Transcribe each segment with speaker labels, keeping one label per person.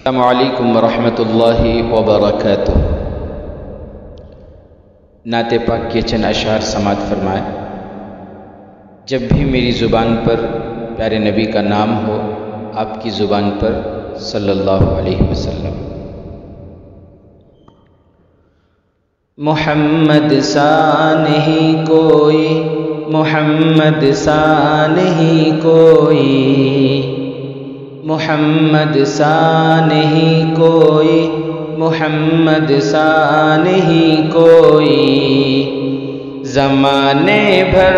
Speaker 1: السلام علیکم ورحمۃ اللہ وبرکاتہ۔ نعت پاک کے چند اشعار سماعت فرمائے۔ جب بھی میری زبان پر پیارے نبی کا نام ہو، آپ کی زبان پر صلی اللہ علیہ وسلم۔ محمد سا نہیں کوئی، محمد سا نہیں کوئی، محمد سا نہیں کوئی، محمد سا نہیں کوئی، زمانے بھر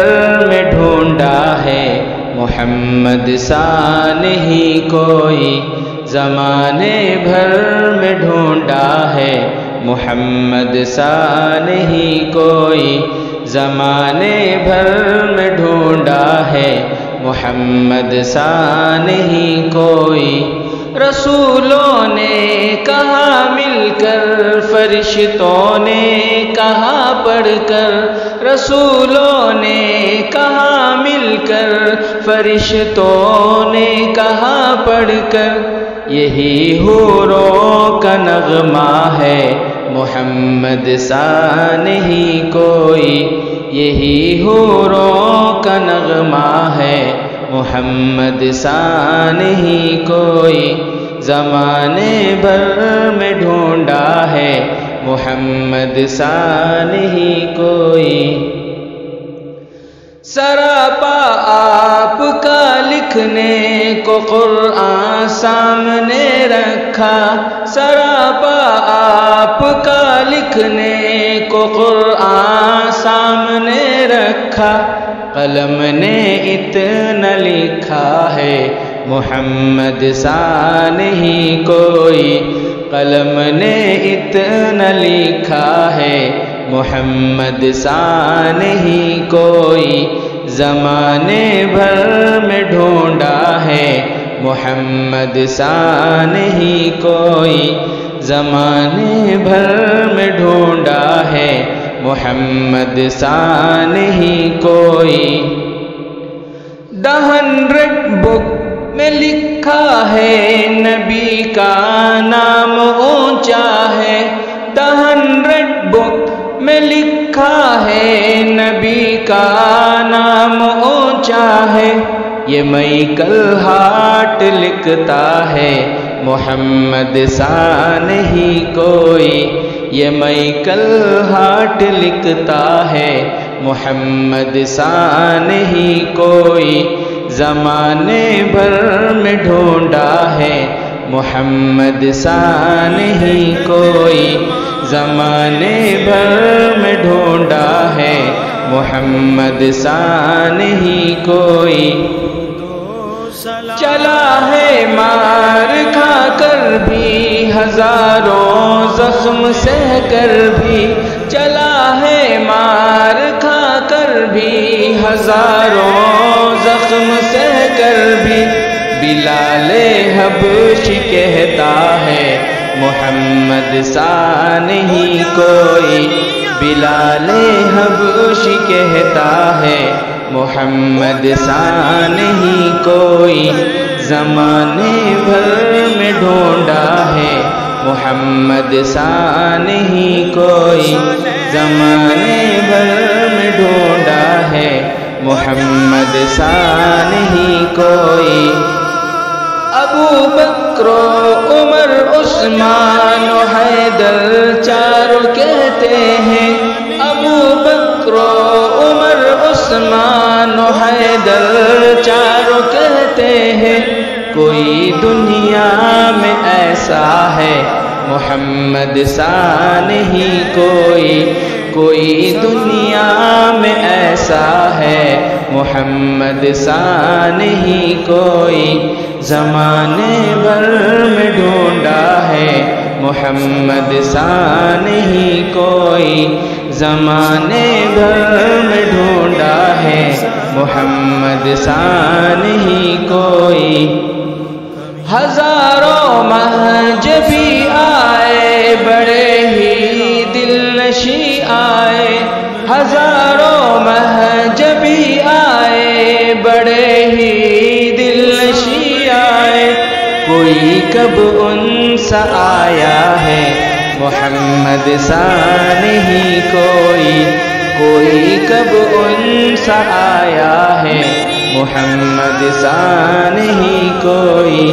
Speaker 1: میں ڈھونڈا ہے محمد سا نہیں کوئی، زمانے بھر میں ڈھونڈا ہے محمد سا نہیں کوئی، زمانے بھر میں ڈھونڈا ہے محمد سا نہیں کوئی۔ رسولوں نے کہا مل کر، فرشتوں نے کہا پڑھ کر، رسولوں نے کہا مل کر، فرشتوں نے کہا پڑھ کر، یہی حوروں کا نغمہ ہے محمد سا نہیں کوئی، یہی حوروں کا نغمہ ہے محمد سا نہیں کوئی، زمانے بھر میں ڈھونڈا ہے محمد سا نہیں کوئی۔ سراپا آپ کا لکھنے کو قرآن سامنے رکھا، سراپا آپ کا لکھنے کو قرآن سامنے رکھا، قلم نے اتنا لکھا ہے محمد سا نہیں کوئی، قلم نے اتنا لکھا ہے محمد سا نہیں کوئی، زمانے بھر میں ڈھونڈا ہے محمد سا نہیں کوئی، زمانے بھر میں ڈھونڈا ہے محمد سا نہیں کوئی۔ دہن ریڈ بک میں لکھا ہے نبی کا نام اونچا ہے، دہن ریڈ بک میں لکھا ہے نبی کا نام اونچا ہے، یہ مائیکل ہارٹ لکھتا ہے محمد سا نہیں کوئی، یہ مائیکل ہارٹ لکھتا ہے محمد سا نہیں کوئی، زمانے بھر میں ڈھونڈا ہے محمد سا نہیں کوئی، زمانے بھر میں ڈھونڈا ہے محمد سا نہیں کوئی۔ چلا ہے مار کھا کر بھی، ہزاروں زخم سہ کر بھی، چلا ہے مار کھا کر بھی، ہزاروں زخم سہ کر بھی، بلال حبشی کہتا ہے محمد سا نہیں کوئی، بلال حبشی کہتا ہے محمد سا نہیں کوئی، زمانے بھر میں ڈھونڈا ہے محمد سا نہیں کوئی، زمانے بھر میں ڈھونڈا ہے محمد سا نہیں کوئی۔ ابو بکر و عمر عثمان و حیدر چاروں کہتے ہیں، ابو بکر و عمر عثمان و حیدر چاروں کہتے ہیں، کوئی دنیا میں ایسا ہے محمد سا نہیں کوئی، کوئی دنیا میں ایسا ہے محمد سا نہیں کوئی، زمانے بھر میں ڈھونڈا ہے محمد سا نہیں کوئی، زمانے بھر میں ڈھونڈا ہے محمد سا نہیں کوئی۔ ہزاروں مہجبی آئے بڑے ہی دل نشی آئے، ہزاروں مہجبی آئے بڑے ہی دل نشی آئے، کوئی کب ان سا آیا ہے محمد سا نہیں کوئی کب ان سا آیا ہے محمد سا نہیں کوئی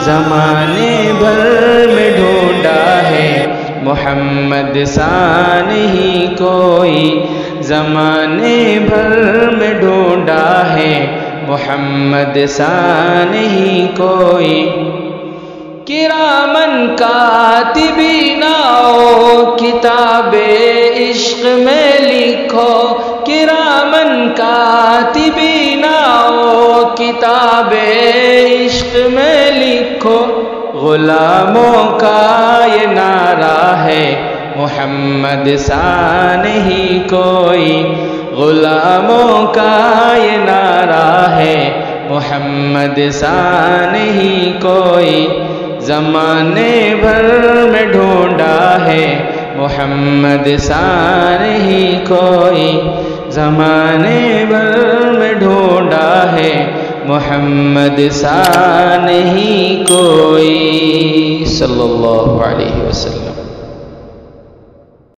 Speaker 1: زمانے بھر میں ڈھونڈا ہے محمد سا نہیں کوئی زمانے بھر میں ڈھونڈا ہے محمد سا نہیں کوئی کرامن کاتبین کتاب عشق میں لکھو کرامن کاتبین کتاب عشق میں لکھو غلاموں کا یہ نعرہ ہے محمد سا نہیں کوئی غلاموں کا یہ نعرہ ہے محمد سا نہیں کوئی زمانے بھر میں ڈھونڈا ہے محمد سا نہیں کوئی زمانے بھر میں ڈھونڈا ہے محمد سا نہیں کوئی صلی اللہ علیہ وسلم.